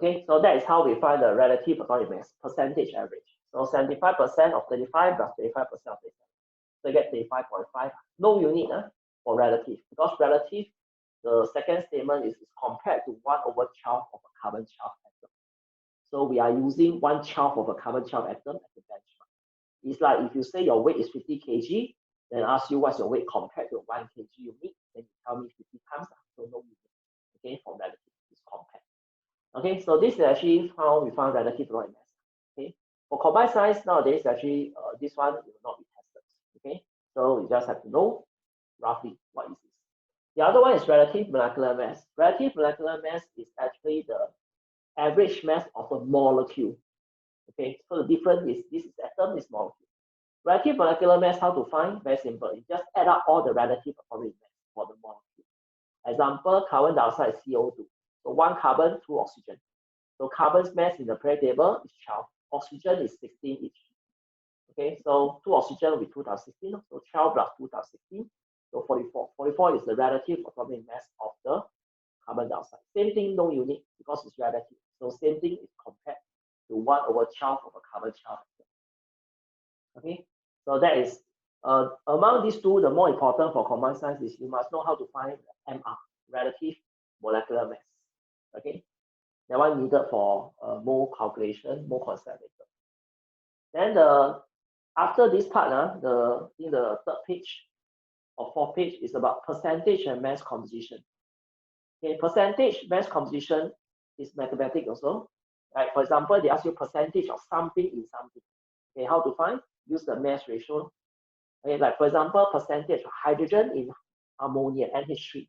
Okay, so that is how we find the relative atomic mass, percentage average. So 75% of 35 plus 35% of 37. So you get 35.5. No unit for relative, because relative, the second statement is compared to 1/12 of a carbon 12 atom. So we are using 1/12 of a carbon 12 atom as a benchmark. It's like if you say your weight is 50 kg, then ask you what's your weight compared to 1 kg unit, then you tell me 50 times. So no unit. Okay, for relative, it's compared. Okay, so this is actually how we found relative atomic mass. Okay, for combined science nowadays, actually this one will not be tested. Okay, so you just have to know roughly what is this. The other one is relative molecular mass. Relative molecular mass is actually the average mass of a molecule. Okay, so the difference is this is atom, this molecule. Relative molecular mass, how to find? Very simple. You just add up all the relative atomic mass for the molecule. Example, carbon dioxide is CO2. So 1 carbon, 2 oxygen. So carbon's mass in the periodic table is 12. Oxygen is 16 each. Okay, so 2 oxygen will be 2 times 16. So 12 plus 2 times 16. So 44. 44 is the relative atomic mass of the carbon dioxide. Same thing, no unit, because it's relative. So same thing is compared to 1/12 of a carbon 12. Okay, so that is among these two, the more important for combined science is you must know how to find MR, relative molecular mass. Okay, that one needed for mole calculation, mole concept later. Then after this part, the third page or fourth page is about percentage and mass composition. Okay, percentage mass composition is mathematics also. Right? For example, they ask you percentage of something in something. Okay, how to find? Use the mass ratio. Okay, like for example, percentage of hydrogen in ammonia, NH3.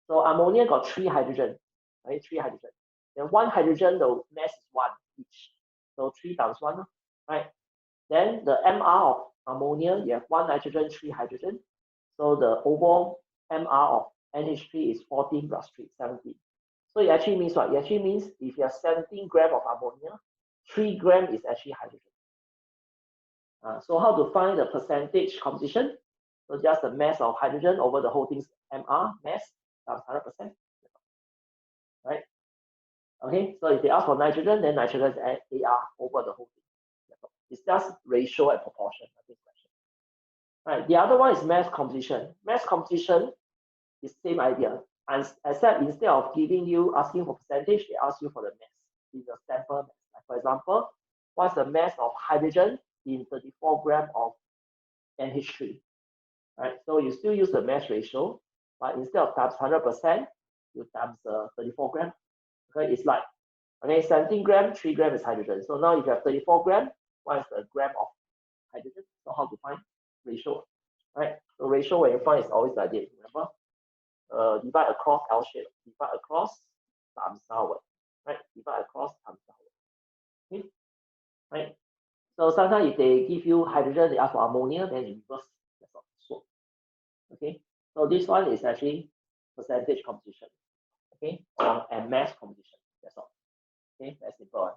So ammonia got 3 hydrogen, right? 3 hydrogen. Then 1 hydrogen, the mass is 1 each. So 3 times 1, right? Then the MR of ammonia, you have 1 nitrogen, 3 hydrogen. So the overall MR of NH3 is 14 plus 3, 17. So it actually means what? It actually means if you have 17 grams of ammonia, 3 grams is actually hydrogen. So how to find the percentage composition? So just the mass of hydrogen over the whole thing's MR mass times 100%. Right? Okay, so if they ask for nitrogen, then nitrogen is AR over the whole thing. It's just ratio and proportion. Right. The other one is mass composition. Mass composition is same idea. And except instead of asking for percentage, they ask you for the mass in the sample mass. Like for example, what's the mass of hydrogen in 34 grams of NH3? Right. So you still use the mass ratio, but instead of times 100%, you times 34 grams. Okay, it's like 17 grams, 3 grams is hydrogen. So now if you have 34 grams, what is the gram of hydrogen? So how to find ratio? Right. So ratio when you find is always like this. Remember, divide across L shape, divide across times downward. Right. Divide across times downward. Okay. Right. So sometimes if they give you hydrogen, they ask for ammonia, then you reverse. That's all. So, okay. So this one is actually percentage composition. Okay, and mass composition. That's all. Okay, that's simple.